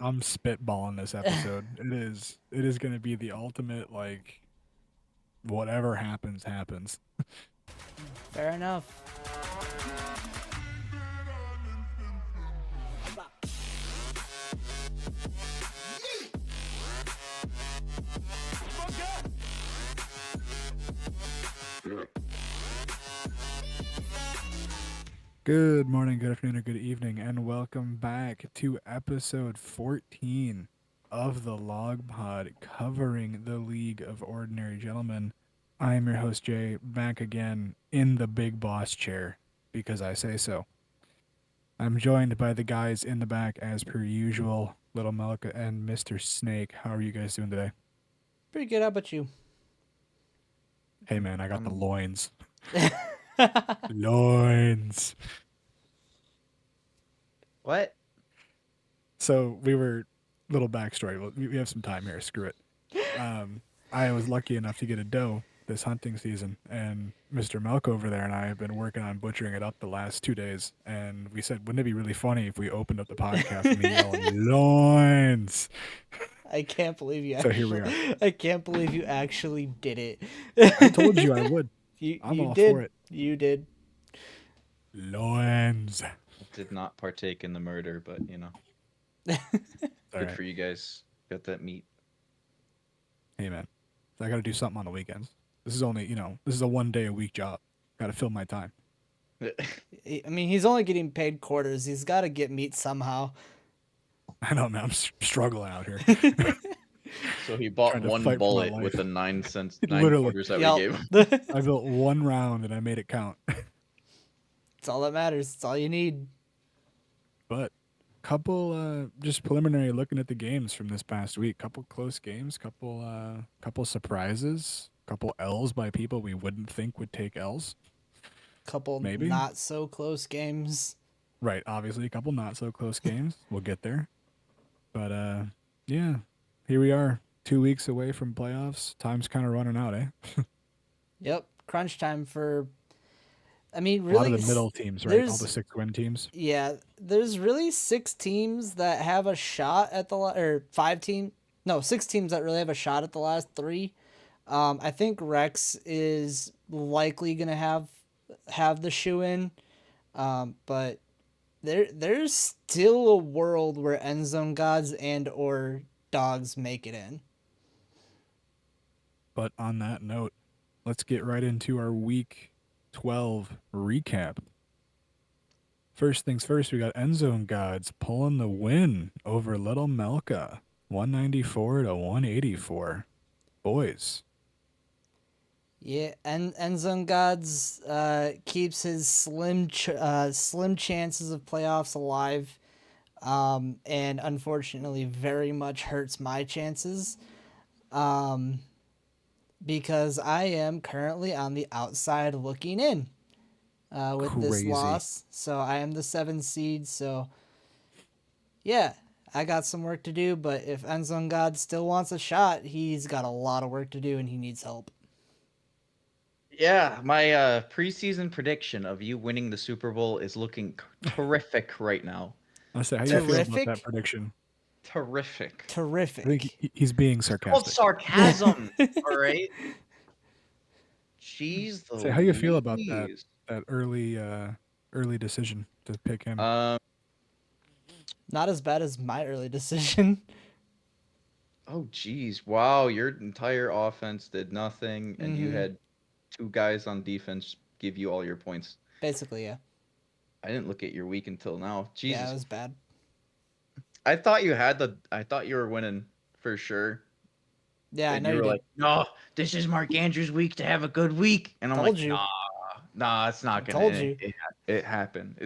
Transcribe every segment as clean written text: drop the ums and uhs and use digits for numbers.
I'm spitballing this episode. It is gonna be the ultimate, like, whatever happens, happens. Fair enough. Good morning, good afternoon, or good evening, and welcome back to episode 14 of the Log Pod, covering the League of Ordinary Gentlemen. I am your host, Jay, back again in the big boss chair, because I say so. I'm joined by the guys in the back, as per usual, Little Melka and Mr. Snake. How are you guys doing today? Pretty good. How about you? Hey, man, I got the loins. Loins. What? So we were, little backstory. We have some time here. Screw it. I was lucky enough to get a doe this hunting season, and Mr. Melk over there and I have been working on butchering it up the last 2 days. And we said, wouldn't it be really funny if we opened up the podcast and me yelling loins? I can't believe you. So here we are. I can't believe you actually did it. I told you I would. I'm you all did. for it. You did. Loins. Did not partake in the murder, but you know, All good right. for you guys. Got that meat. Hey, man. I got to do something on the weekends. This is only, this is a 1 day a week job. Got to fill my time. I mean, he's only getting paid quarters. He's got to get meat somehow. I know, man. I'm struggling out here. So he bought Trying to one fight for my bullet life. with the 9 cents, Literally. 9 quarters that we gave him. I built one round and I made it count. It's all that matters. It's all you need. But couple just preliminary looking at the games from this past week. Couple close games, couple surprises, couple L's by people we wouldn't think would take L's. Couple Maybe. not so close games. Right, obviously a couple not so close games. We'll get there. But yeah, here we are, 2 weeks away from playoffs. Time's kind of running out, eh? Yep. Crunch time for. I mean, A lot really. of the middle teams, right? All there's- the 6-win teams. Yeah, there's really 6 teams that have a shot at the or 6 teams that really have a shot at the last 3. I think Rex is likely gonna have the shoe in, but there's still a world where End Zone Gods and or Dogs make it in. But on that note, let's get right into our week 12 recap. First things first, we got End Zone Gods pulling the win over Little Melka, 194 to 184. Boys. Yeah, End Zone Gods keeps his slim chances of playoffs alive, and unfortunately very much hurts my chances, because I am currently on the outside looking in with this Crazy. loss. So I am the 7 seed. So yeah, I got some work to do. But if End Zone God still wants a shot, he's got a lot of work to do and he needs help. Yeah, my preseason prediction of you winning the Super Bowl is looking terrific right now. I say, how do you feel about Terrific? that prediction? Terrific. I Terrific. think he's being Called sarcastic. sarcasm. All right. Jeez, Say, how you feel about that? Louise. That early decision to pick him. Um. Not as bad as my early decision. Oh, geez. Wow, your entire offense did nothing, and you Mhm. had 2 guys on defense give you all your points. Basically, yeah. I didn't look at your week until now. Jesus. Yeah, it was bad. I thought you were winning for sure. Yeah, I And know you you were did. like, no, this is Mark Andrews' week to have a good week. And I'm Told like, you. nah, it's not gonna. Told you. It happened.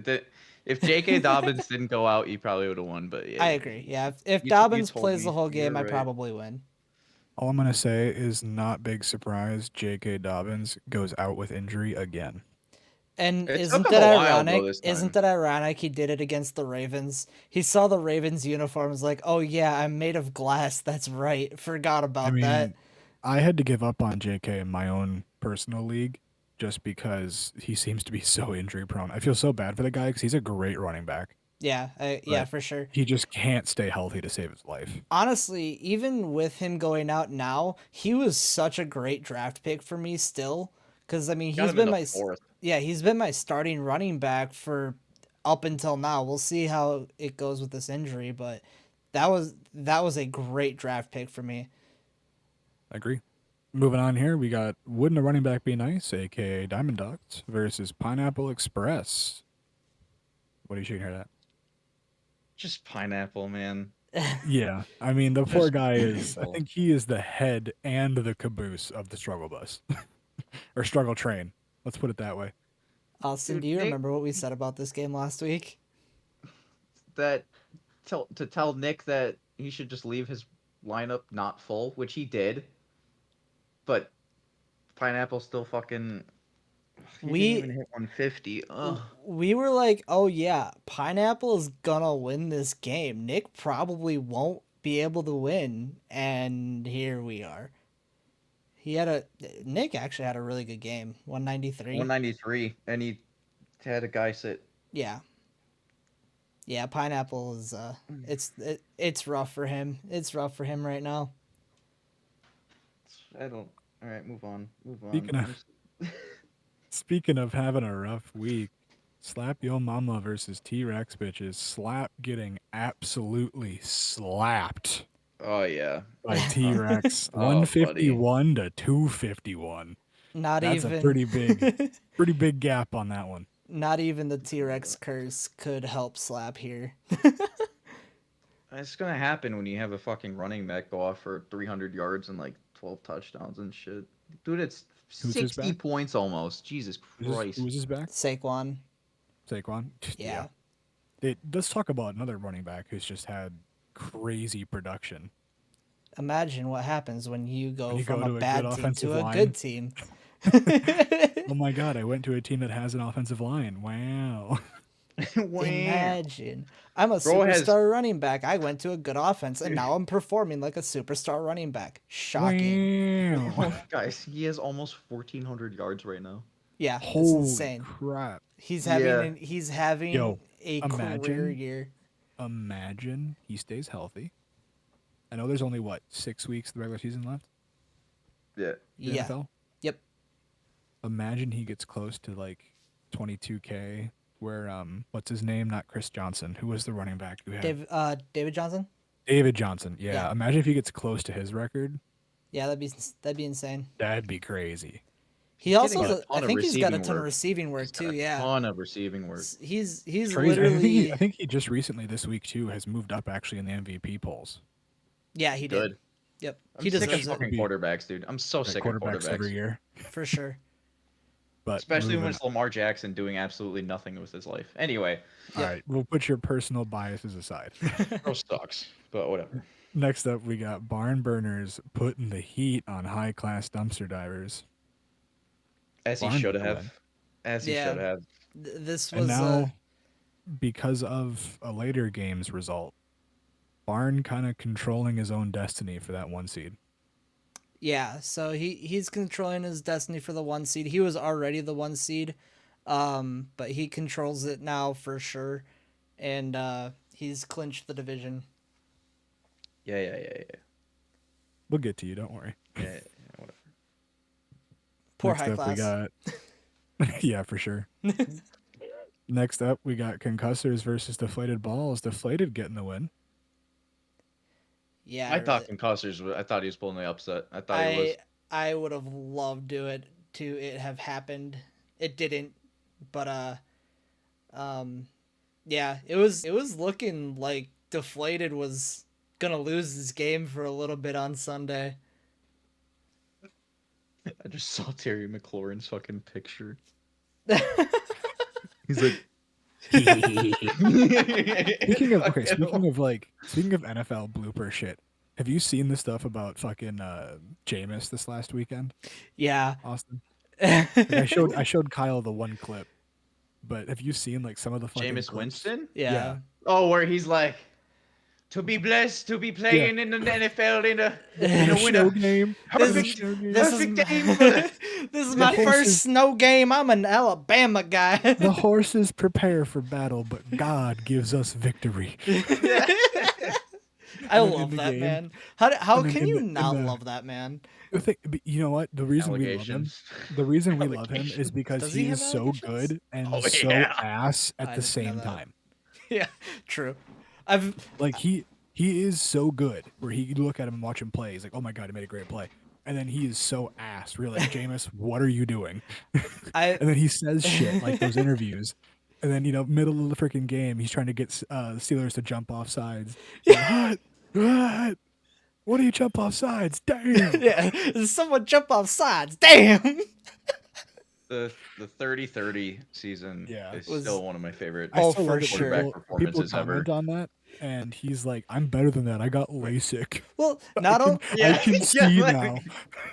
If J.K. Dobbins didn't go out, you probably would have won. But yeah, I agree. Yeah, if you Dobbins told plays me. the whole You're game, I right. probably win. All I'm going to say is not big surprise. J.K. Dobbins goes out with injury again. And It isn't took him that a while, though, ironic? this Isn't time. that ironic? He did it against the Ravens. He saw the Ravens uniforms, like, oh yeah, I'm made of glass. That's right. Forgot about I mean, that. I had to give up on J.K. in my own personal league just because he seems to be so injury prone. I feel so bad for the guy because he's a great running back. Yeah, But for sure. he just can't stay healthy to save his life. Honestly, even with him going out now, he was such a great draft pick for me still. Because I mean, Got he's him in been the my fourth. he's been my starting running back for up until now. We'll see how it goes with this injury, but that was a great draft pick for me. I agree. Moving on here, we got Wouldn't a Running Back Be Nice, aka Diamond Dogs, versus Pineapple Express. What are you shaking your head Just pineapple, man. at? Yeah, I mean, the poor Just guy is, I pineapple. think he is the head and the caboose of the struggle bus. Or struggle train. Let's put it that way. Austin, Dude, do you Nick, remember what we said about this game last week? that to tell Nick that he should just leave his lineup not full, which he did, but pineapple still fucking. He didn't We even hit 150. Ugh. we were like, "Oh yeah, Pineapple is gonna win this game. Nick probably won't be able to win." And here we are. He had a Nick actually had a really good game. 193. 193, and he had a guy sit. Yeah. Yeah, Pineapple is it's rough for him. It's rough for him right now. I don't. All right, move on. Move on. Speaking of speaking of having a rough week, Slap Yo Mama versus T-Rex bitches. Slap getting absolutely slapped Oh yeah. by T-Rex. Oh, buddy. 151 to 251. Not That's a even pretty big gap on that one. not even the T-Rex curse could help Slap here. It's gonna happen when you have a fucking running back go off for 300 yards and like 12 touchdowns and shit. Dude, it's Who's his 60 back? points almost. Jesus Christ. Who's his back? Saquon. Saquon. Yeah. Let's talk about another running back who's just had crazy production. Imagine what happens when you go When you from go to a a bad good team offensive to a line. good team. Oh my god, I went to a team that has an offensive line. Wow. Wham. Imagine. I'm a Bro has- superstar running back. I went to a good offense and now I'm performing like a superstar running back. Shocking. Wow. Guys, he has almost 1,400 yards right now. Yeah, it's Holy insane. crap. He's Yeah. having Yo, a imagine- career year. Imagine he stays healthy. I know there's only, 6 weeks of the regular season left? Yeah. in the Yeah. NFL? Yep. Imagine he gets close to, 22K, where, what's his name? Not Chris Johnson. Who was the running back who had... David Johnson? David Johnson. Yeah. Yeah. Imagine if he gets close to his record. Yeah, that'd be insane. That'd be crazy. He also getting a ton I of think he's got a receiving ton of work. receiving work He's got too, a yeah. ton of receiving work. He's Crazy. literally I think he just recently this week too has moved up actually in the MVP polls. yeah, he did. Good. Yep. I'm He sick of deserves it fucking quarterbacks, dude. I'm so Like sick of quarterbacks quarterbacks. every year. for sure. But Especially when moving- it's Lamar Jackson doing absolutely nothing with his life. Anyway, all right, we'll put your personal biases aside. bro sucks, but whatever. Next up, we got barn burners putting the heat on high class dumpster divers. As he Barn should win. have. As he Yeah. should have. This And was now, because of a later game's result, Barn kind of controlling his own destiny for that 1 seed. yeah, so he's controlling his destiny for the 1 seed. He was already the 1 seed. But he controls it now for sure. And he's clinched the division. Yeah. We'll get to you, don't worry. Yeah, whatever. Poor Next high up, class. we got. Yeah, for sure. Next up, we got concussors versus deflated balls. Deflated getting the win. Yeah. I thought concussors. I thought he was pulling the upset. I thought he was. I would have loved to it have happened. It didn't, but yeah, it was looking like Deflated was gonna lose this game for a little bit on Sunday. I just saw Terry McLaurin's fucking picture. He's like. Speaking of speaking of NFL blooper shit, have you seen the stuff about fucking Jameis this last weekend, Yeah. Austin? Like, I showed Kyle the one clip, but have you seen some of the fucking Jameis clips? Winston? Yeah. Yeah. Oh, where he's like, To be blessed to be playing in the NFL in a In a show winter. game. Perfect. Show game. This is Perfect game for the- this is The my horses- first snow game. I'm an Alabama guy. The horses prepare for battle, but God gives us victory. I And then in love the that game- man. How and then can in you the- in not the- love that man? But you know what? The reason we love him, Allegations. the reason we love him is Allegations. because Does he he is have so allegations? good and Oh, so yeah. ass I at the didn't know same that. time. Yeah, true. I've Like he is so good where you look at him and watch him play. He's like, oh my god, he made a great play. And then he is so ass. Really, like, Jameis, what are you doing? I And then he says shit like those interviews. And then, middle of the freaking game, he's trying to get the Steelers to jump off sides. What? What? What do you jump off sides? Damn. yeah, someone jump off sides. Damn. The 30-30 season Yeah. is Was- still one of my favorite Oh, still for love it. sure. quarterback People performances ever. comment on that, and he's like, I'm better than that. I got LASIK. Well, not only I can see now.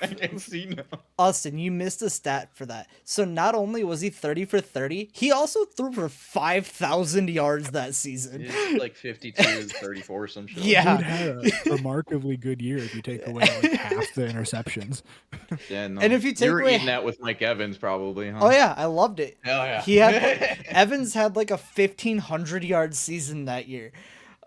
I can see now. Austin, you missed a stat for that. So not only was he 30 for 30, he also threw for 5,000 yards that season. It's like 52-34 or some shit. Yeah. Dude had a remarkably good year if you take away like half the interceptions. Yeah, no. And if you take you were away- eating that with Mike Evans, probably, huh? Oh yeah, I loved it. Hell yeah. He had Evans had like a 1,500 yard season that year.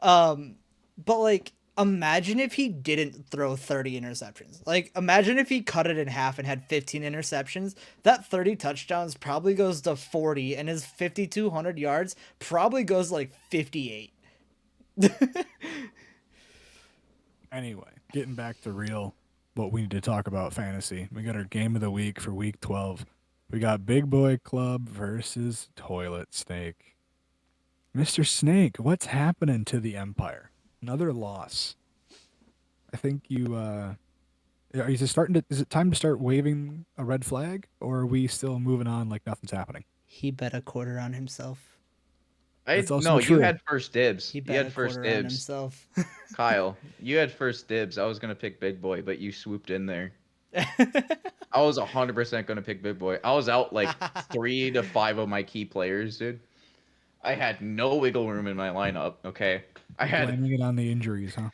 But like imagine if he didn't throw 30 interceptions. Like imagine if he cut it in half and had 15 interceptions. That 30 touchdowns probably goes to 40 and his 5,200 yards probably goes like 58. Anyway, getting back to real, what we need to talk about fantasy. We got our game of the week for week 12. We got Big Boy Club versus Toilet Snake. Mr. Snake, what's happening to the Empire? Another loss. I think you are you just starting to is it time to start waving a red flag, or are we still moving on like nothing's happening? He bet a quarter on himself. That's also No, true. you had first dibs. He You bet had a first quarter on dibs. himself. Kyle, you had first dibs. I was gonna pick Big Boy, but you swooped in there. I was 100% gonna pick Big Boy. I was out like 3 to 5 of my key players, dude. I had no wiggle room in my lineup. Okay, I had Blaming it on the injuries, huh?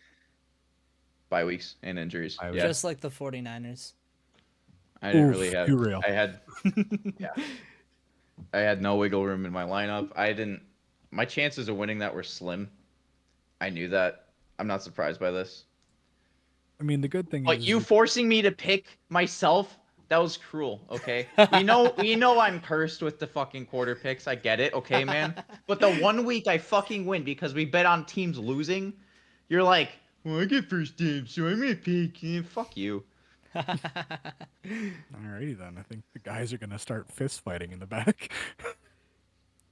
bye weeks and injuries. Bye Yeah, weeks. Just like the 49ers. I didn't Oof, really have. too real. I had. Yeah, I had no wiggle room in my lineup. I didn't. My chances of winning that were slim. I knew that. I'm not surprised by this. I mean, the good thing But is you forcing me to pick myself, that was cruel, okay? we know I'm cursed with the fucking quarter picks. I get it, okay, man? But the 1 week I fucking win because we bet on teams losing, you're like, well, I get first dibs, so I'm gonna pick you. Fuck you. Alrighty then. I think the guys are gonna start fist fighting in the back.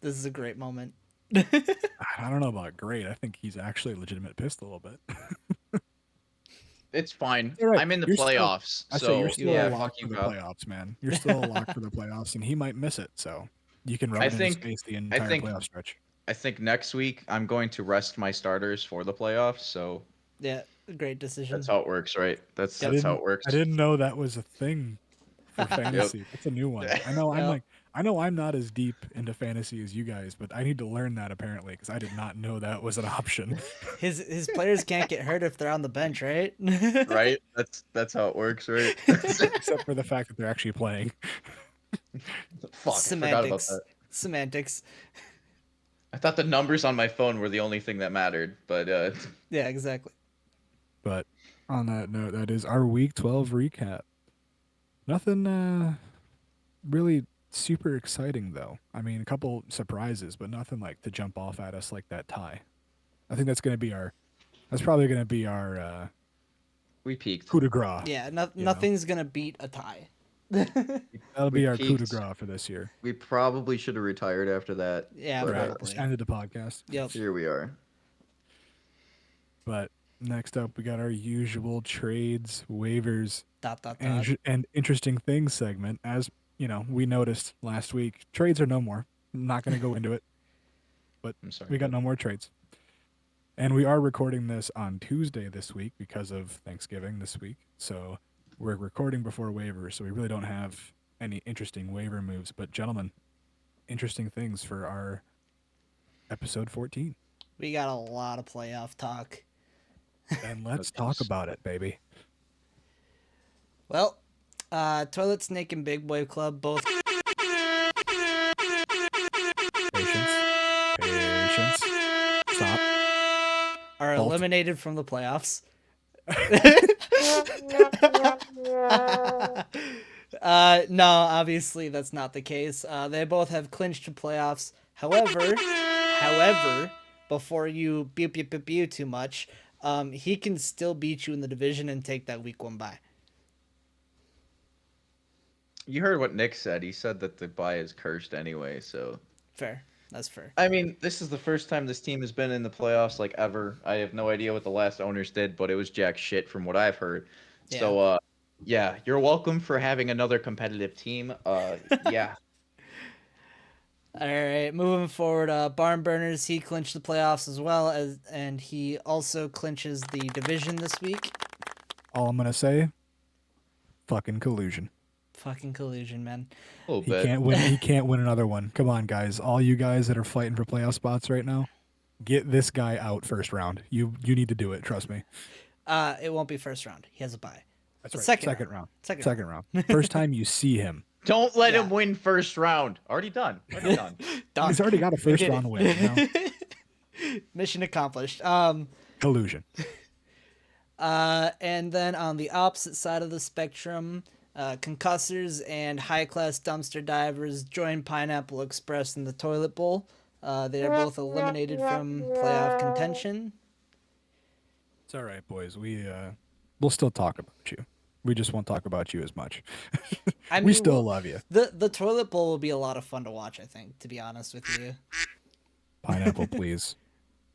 This is a great moment. I don't know about great. I think he's actually legitimate pissed a little bit. It's fine. You're right. I'm in the You're still- playoffs, I say so you're still yeah, a lock fuck for you, the pal. playoffs, man. You're still a lock for the playoffs, and he might miss it. So you can rub I it in his think- face the entire think- playoff stretch. I think next week I'm going to rest my starters for the playoffs, so Yeah, great decision. that's how it works, right? That's I how didn't- it works. I didn't know that was a thing for fantasy. That's a new one. I know. Yep. I know I'm not as deep into fantasy as you guys, but I need to learn that apparently because I did not know that was an option. His players can't get hurt if they're on the bench, right? Right? That's how it works, right? Except for the fact that they're actually playing. Fuck, I forgot about Semantics. that. Semantics. I thought the numbers on my phone were the only thing that mattered, but Yeah, exactly. But on that note, that is our week 12 recap. Nothing really super exciting though. I mean, a couple surprises, but nothing like to jump off at us like that tie. I think that's probably going to be our we peaked. coup de grace. Yeah, know. nothing's gonna beat a tie. That'll be We our coup de peaked. grace for this year. We probably should have retired after that. Yeah, But, Right. probably. Just ended the podcast. Yep. Here we are. But next up, we got our usual trades, waivers, Dot dot dot. and interesting things segment. As you know, we noticed last week, trades are no more. I'm not going to go into it. I'm sorry. We got no more trades. And we are recording this on Tuesday this week because of Thanksgiving this week. So we're recording before waivers, so we really don't have any interesting waiver moves. But gentlemen, interesting things for our episode 14. We got a lot of playoff talk. And let's That's talk just- about it, baby. Well, Toilet Snake and Big Boy Club both Patience. Patience. Stop. are Halt. eliminated from the playoffs. No, obviously that's not the case. They both have clinched the playoffs. However, before you pew too much, he can still beat you in the division and take that week 1 bye. You heard what Nick said. He said that the bye is cursed anyway. So Fair. That's fair. I mean, this is the first time this team has been in the playoffs like ever. I have no idea what the last owners did, but it was jack shit from what I've heard. Yeah. So yeah, you're welcome for having another competitive team. Yeah. All right, moving forward, Barn Burners, he clinched the playoffs as well, and he also clinches the division this week. All I'm gonna say, fucking collusion. Fucking collusion, man. A little He bit. can't win. He can't win another one. Come on, guys. All you guys that are fighting for playoff spots right now, get this guy out first round. You need to do it. Trust me. It won't be first round. He has a bye. That's But right. second round. Second round. First time you see him, Don't let Yeah. him win first round. Already done. Already done. Done. he's already got a first did round it. win. You know? Mission accomplished. Collusion. And then on the opposite side of the spectrum, concussors and high-class dumpster divers join Pineapple Express in the toilet bowl. They are both eliminated from playoff contention. It's all right, boys. We'll still talk about you. We just won't talk about you as much. I We mean, still well, love you. The toilet bowl will be a lot of fun to watch, I think, to be honest with you. Pineapple, please.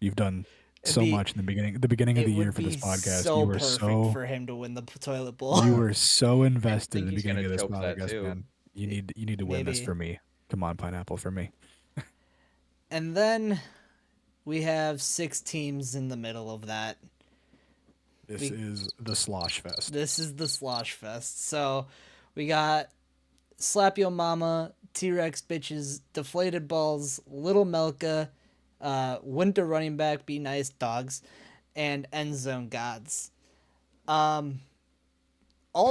You've done It'd so be- much in the beginning of the year would for this be podcast. so You were perfect for him to win the toilet bowl. you were so invested in the he's beginning of gonna this choke that podcast, too. man. You need to win this Maybe. for me. Come on, Pineapple, for me. And then we have 6 teams in the middle of that. This We- is the slosh fest. This is the slosh fest. So we got Slap Yo Mama, T-Rex Bitches, Deflated Balls, Little Melka, Winter Running Back, Be Nice Dogs, and End Zone Gods. All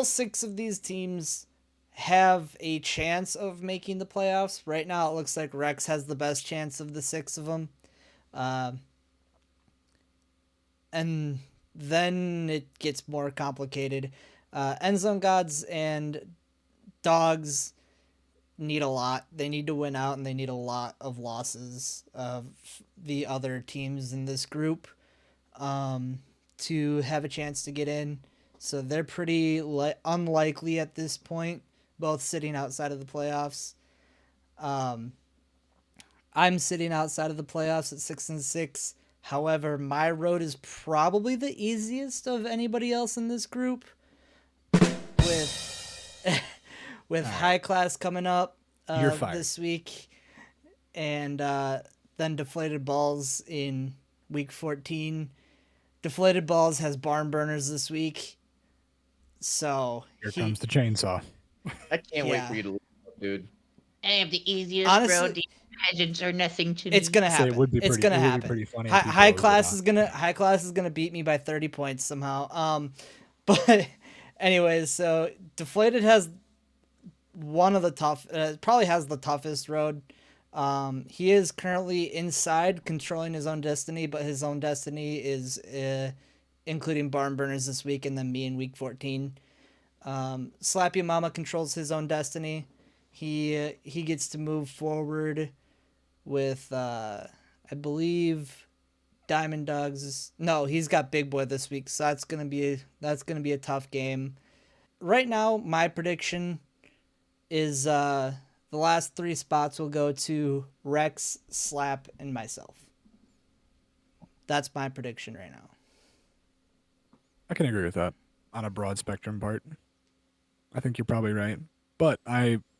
6 of these teams have a chance of making the playoffs. Right now it looks like Rex has the best chance of the 6 of them. And then it gets more complicated. End Zone Gods and Dogs need a lot. They need to win out, and they need a lot of losses of the other teams in this group to have a chance to get in. So they're pretty unlikely at this point, both sitting outside of the playoffs. I'm sitting outside of the playoffs at 6-6. However, my road is probably the easiest of anybody else in this group. With High Class coming up You're fired. this week, and then Deflated Balls in week 14. Deflated Balls has Barn Burners this week, so Here comes the chainsaw. I can't wait Yeah. for you to lose, dude. I have the easiest Honestly- road. These peasants are nothing to me. it's gonna Say happen. it would be It's pretty- gonna it would be happen. pretty funny if High, he high blows it class off. is gonna beat me by 30 points somehow. But anyways, so Deflated has one of the probably has the toughest road. He is currently inside controlling his own destiny, but his own destiny is including Barn Burners this week and then me in week 14. Slappy Mama controls his own destiny. He gets to move forward with I believe Diamond Dogs. No, he's got Big Boy this week, so that's gonna be a tough game. Right now, my prediction is the last 3 spots will go to Rex, Slap, and myself. That's my prediction right now. I can agree with that on a broad spectrum part. I think you're probably right. But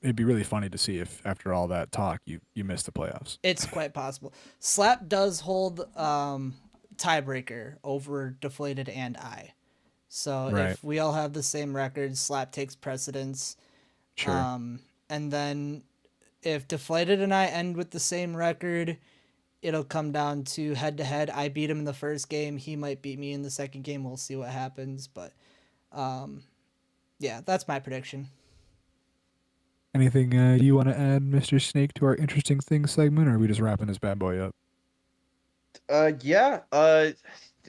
it'd be really funny to see if after all that talk you missed the playoffs. It's quite possible. Slap does hold tiebreaker over Deflated and I. So Right. if we all have the same records, Slap takes precedence. Sure. And then if Deflated and I end with the same record it'll come down to head to head. I beat him in the first game. He might beat me in the second game. We'll see what happens. But yeah, that's my prediction. Anything you want to add, Mr. Snake, to our interesting things segment, or are we just wrapping this bad boy up? Yeah.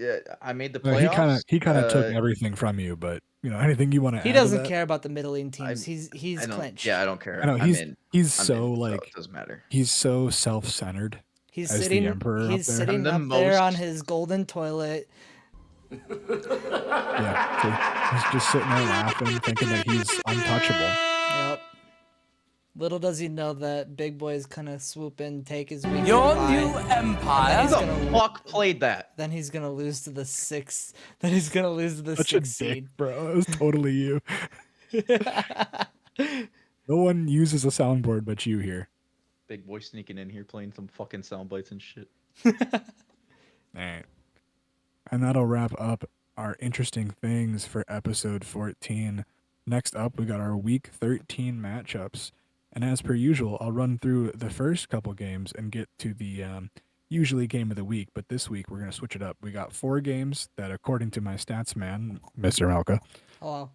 Yeah, I made the He playoffs. kind of took everything from you, but anything you want to add? He to doesn't that? care about the middling teams. I He's don't. clinched. Yeah, I don't care. I know I'm he's in. he's I'm so in, so like it doesn't matter. he's so self-centered. He's as sitting. the emperor up He's there. sitting I'm up the there on most- his golden toilet. Yeah, so he's just sitting there laughing, thinking that he's untouchable. Yep. Little does he know that Big Boy's gonna swoop in, take his week. Your goodbye. new empire. Who the fuck played that? Then he's gonna lose to the sixth. Then he's gonna lose to the Such a sixth dick, seed. bro. It was totally you. No one uses a soundboard but you here. Big boy sneaking in here playing some fucking sound bites and shit. All right. And that'll wrap up our interesting things for episode 14. Next up, we got our week 13 matchups. And as per usual, I'll run through the first couple games and get to the usually game of the week. But this week, we're going to switch it up. We got 4 games that, according to my stats man, Mr. Malka, Hello.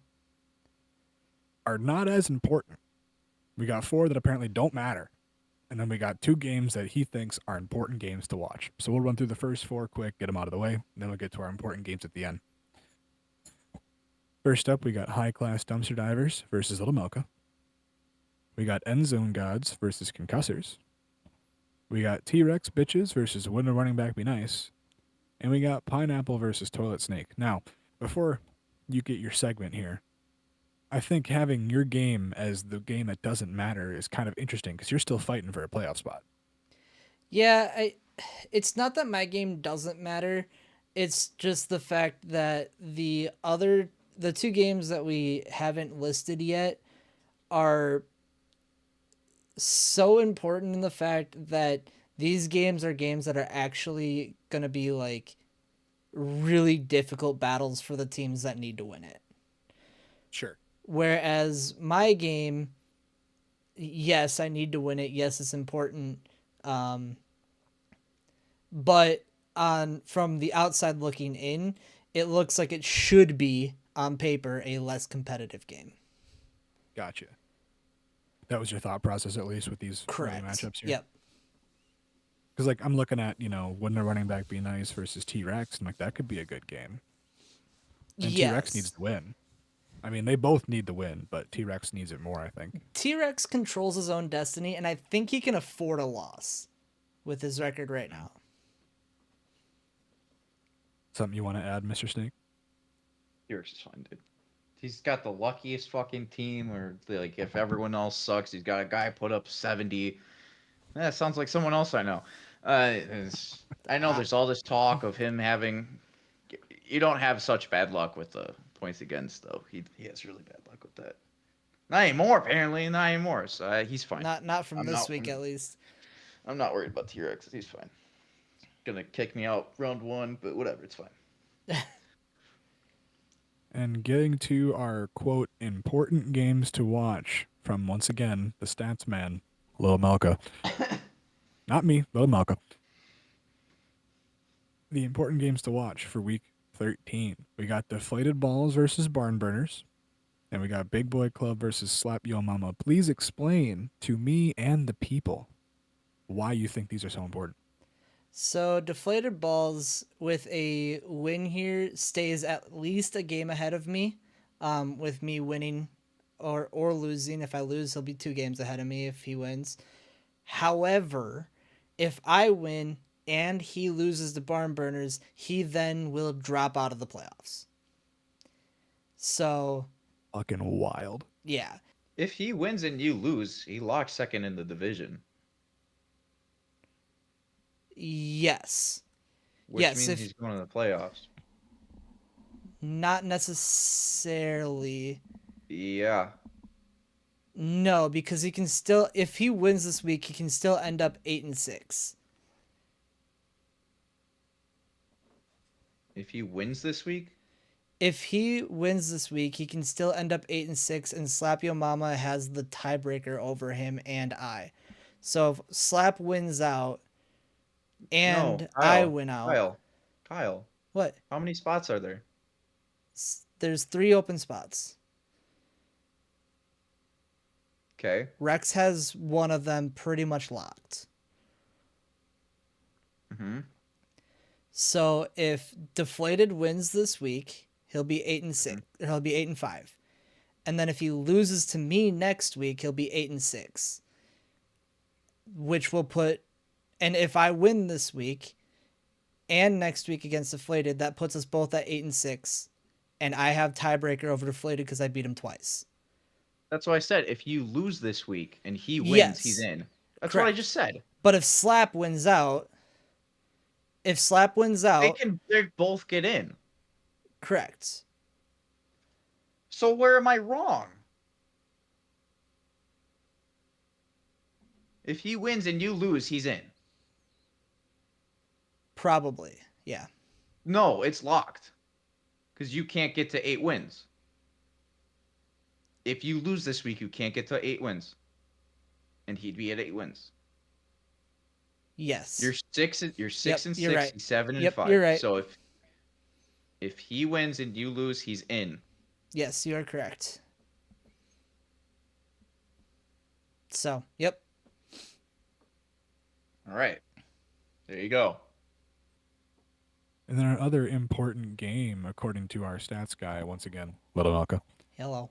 are not as important. We got 4 that apparently don't matter. And then we got 2 games that he thinks are important games to watch. So we'll run through the first 4 quick, get them out of the way, and then we'll get to our important games at the end. First up, we got High Class Dumpster Divers versus Little Melka. We got End Zone Gods versus Concussors. We got T-Rex Bitches versus Wouldn't a Running Back Be Nice. And we got Pineapple versus Toilet Snake. Now, before you get your segment here, I think having your game as the game that doesn't matter is kind of interesting because you're still fighting for a playoff spot. Yeah, it's not that my game doesn't matter. It's just the fact that the 2 games that we haven't listed yet are so important in the fact that these games are games that are actually going to be like really difficult battles for the teams that need to win it. Sure. Whereas my game, yes, I need to win it. Yes, it's important. But from the outside looking in, it looks like it should be on paper a less competitive game. Gotcha. That was your thought process, at least, with these early Correct. matchups here? Yep. Because, like, I'm looking at, Wouldn't a Running Back Be Nice versus T-Rex, and, like, that could be a good game. And T-Rex needs to win. I mean, they both need to win, but T-Rex needs it more, I think. T-Rex controls his own destiny, and I think he can afford a loss with his record right now. Something you want to add, Mr. Snake? T-Rex is fine, dude. He's got the luckiest fucking team, or like if everyone else sucks, he's got a guy put up 70. That sounds like someone else I know. I know there's all this talk of him having. You don't have such bad luck with the points against, though. He has really bad luck with that. Not anymore, apparently. Not anymore. So he's fine. Not from this week, at least. I'm not worried about T-Rex. He's fine. Gonna kick me out round 1, but whatever, it's fine. And getting to our, quote, important games to watch from, once again, the stats man, Lil Melka. Not me, Lil Melka. The important games to watch for week 13. We got Deflated Balls versus Barn Burners. And we got Big Boy Club versus Slap Yo Mama. Please explain to me and the people why you think these are so important. So Deflated Balls with a win here stays at least a game ahead of me, with me winning or losing. If I lose, he'll be 2 games ahead of me if he wins. However, if I win and he loses to Barn Burners, he then will drop out of the playoffs. So, Fucking wild. yeah. If he wins and you lose, he locks second in the division. Yes. Which Yes, means if- he's going to the playoffs. Not necessarily. Yeah. No, because he can still, if he wins this week, he can still end up 8-6. If he wins this week, If he wins this week, he can still end up 8-6, and Slap Yo Mama has the tiebreaker over him and I. So if Slap wins out, and No, I Kyle. win out. Kyle. What? How many spots are there? There's 3 open spots. Okay. Rex has one of them pretty much locked. Mm-hmm. So if Deflated wins this week, he'll be 8-6. He'll be 8-5. And then if he loses to me next week, he'll be 8-6. Which will put, and if I win this week and next week against Deflated, that puts us both at 8-6. And I have tiebreaker over Deflated because I beat him twice. That's what I said. If you lose this week and he wins, Yes. he's in. That's Correct. what I just said. But if Slap wins out, They both get in. correct. So where am I wrong? If he wins and you lose, he's in. Probably, yeah. No, it's locked. Because you can't get to 8 wins. If you lose this week, you can't get to 8 wins. And he'd be at 8 wins. Yes. You're 6 and Yep, 6, you're right. he's 7 and Yep, 5. you're right. So if he wins and you lose, he's in. Yes, you are correct. So, yep. All right. There you go. And then our other important game, according to our stats guy, once again, Little Malka, Hello.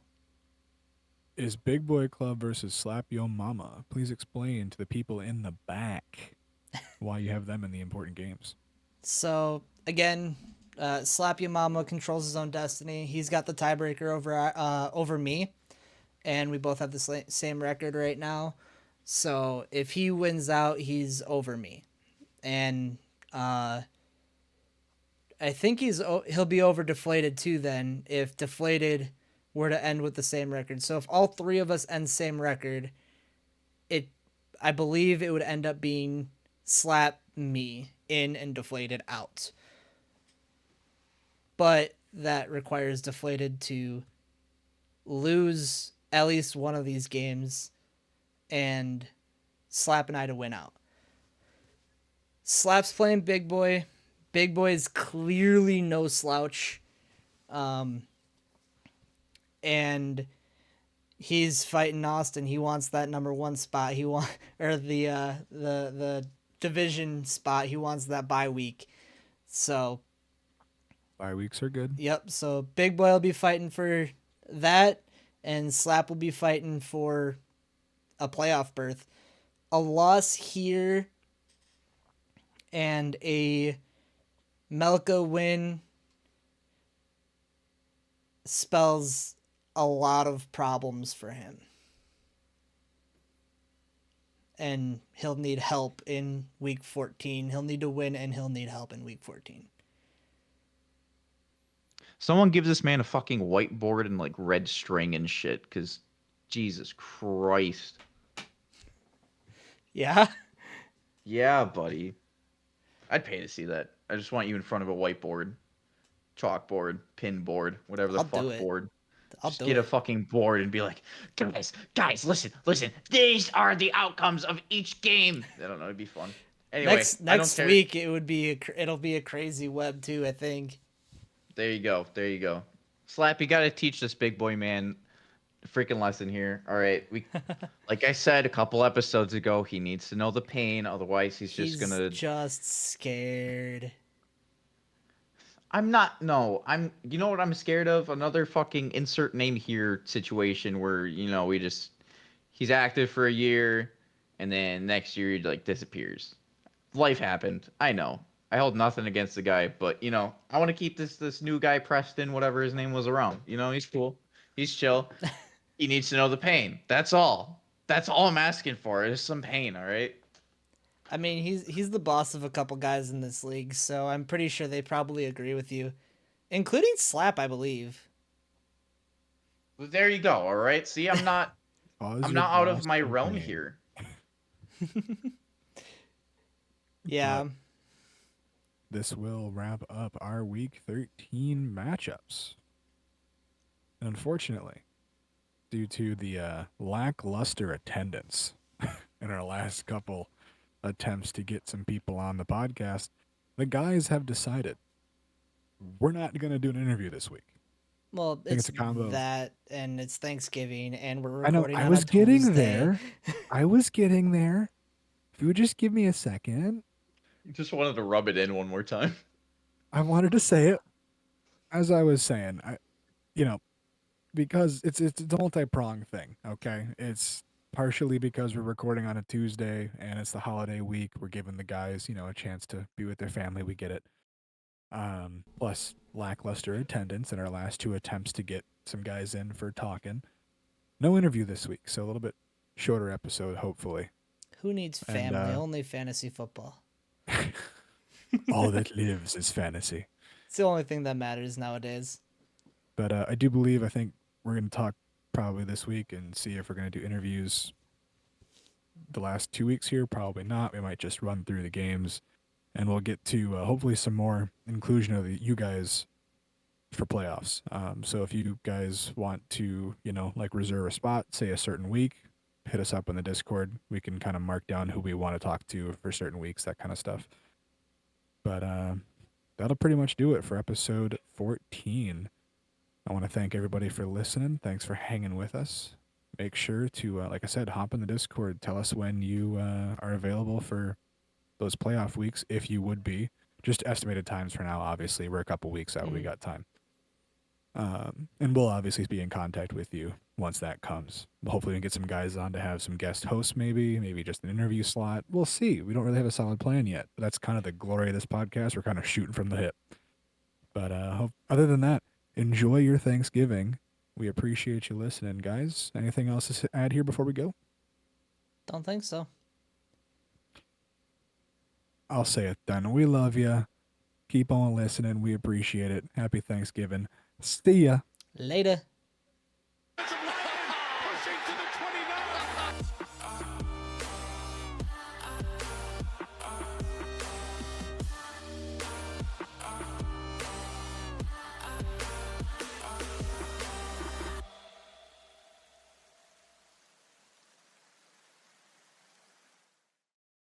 is Big Boy Club versus Slap Yo Mama. Please explain to the people in the back why you have them in the important games. So, again, Slap Your Mama controls his own destiny. He's got the tiebreaker over me, and we both have the same record right now. So, if he wins out, he's over me. And I think he'll be over Deflated too then if Deflated were to end with the same record. So if all 3 of us end same record, I believe it would end up being Slap me in and Deflated out. But that requires Deflated to lose at least one of these games and Slap and I to win out. Slap's playing Big Boy. Big Boy is clearly no slouch. And he's fighting Austin. He wants that number 1 spot. Or the division spot. He wants that bye week. So Bye weeks are good. yep. So Big Boy will be fighting for that, and Slap will be fighting for a playoff berth. A loss here and a Melka win spells a lot of problems for him. And he'll need help in week 14. He'll need to win and he'll need help in week 14. Someone gives this man a fucking whiteboard and like red string and shit, because Jesus Christ. Yeah? Yeah, buddy. I'd pay to see that. I just want you in front of a whiteboard, chalkboard, pin board, whatever the I'll do fuck it. board. I'll Just do get it. a fucking board and be like, guys, listen. These are the outcomes of each game. I don't know. It'd be fun. Anyway, Next week it'll be a crazy web too, I think. There you go. Slap, you gotta teach this big boy man a freaking lesson here. All right, like I said a couple episodes ago, he needs to know the pain. Otherwise, he's gonna. Just scared. I'm not. No, I'm. You know what I'm scared of? Another fucking insert name here situation where he's active for a year, and then next year he like disappears. Life happened. I know. I hold nothing against the guy, but I want to keep this new guy Preston, whatever his name was, around. He's cool. He's chill. He needs to know the pain. That's all. That's all I'm asking for is some pain. All right. I mean, he's the boss of a couple guys in this league, so I'm pretty sure they probably agree with you, including Slap, I believe. Well, there you go. All right. See, I'm not. Pause I'm your not out of boss my from realm pain. here. Yeah. This will wrap up our week 13 matchups. And unfortunately, due to the lackluster attendance in our last couple attempts to get some people on the podcast, the guys have decided we're not going to do an interview this week. Well, think it's it's a combo. that, and it's Thanksgiving, and we're I know. recording I on was a getting Tuesday. there. I was getting there. If you would just give me a second, Just wanted to rub it in one more time. I wanted to say it. As I was saying, because it's a multi-pronged thing. Okay, it's partially because we're recording on a Tuesday and it's the holiday week. We're giving the guys, a chance to be with their family. We get it. Plus lackluster attendance in our last two attempts to get some guys in for talking. No interview this week, so a little bit shorter episode, hopefully. Who needs And, family? Only fantasy football. All that lives is fantasy. It's the only thing that matters nowadays. But I think we're going to talk probably this week and see if we're going to do interviews the last 2 weeks here. Probably not. We might just run through the games, and we'll get to hopefully some more inclusion of you guys for playoffs. So if you guys want to, reserve a spot, say a certain week, hit us up in the Discord. We can kind of mark down who we want to talk to for certain weeks, that kind of stuff. But that'll pretty much do it for episode 14. I want to thank everybody for listening. Thanks for hanging with us. Make sure to, like I said, hop in the Discord. Tell us when you are available for those playoff weeks, if you would be. Just estimated times for now, obviously. We're a couple weeks out. We got time. And we'll obviously be in contact with you once that comes. Hopefully we can get some guys on to have some guest hosts maybe just an interview slot. We'll see. We don't really have a solid plan yet. But that's kind of the glory of this podcast. We're kind of shooting from the hip. But other than that, enjoy your Thanksgiving. We appreciate you listening, guys. Anything else to add here before we go? Don't think so. I'll say it then. We love you. Keep on listening. We appreciate it. Happy Thanksgiving. See ya. Later.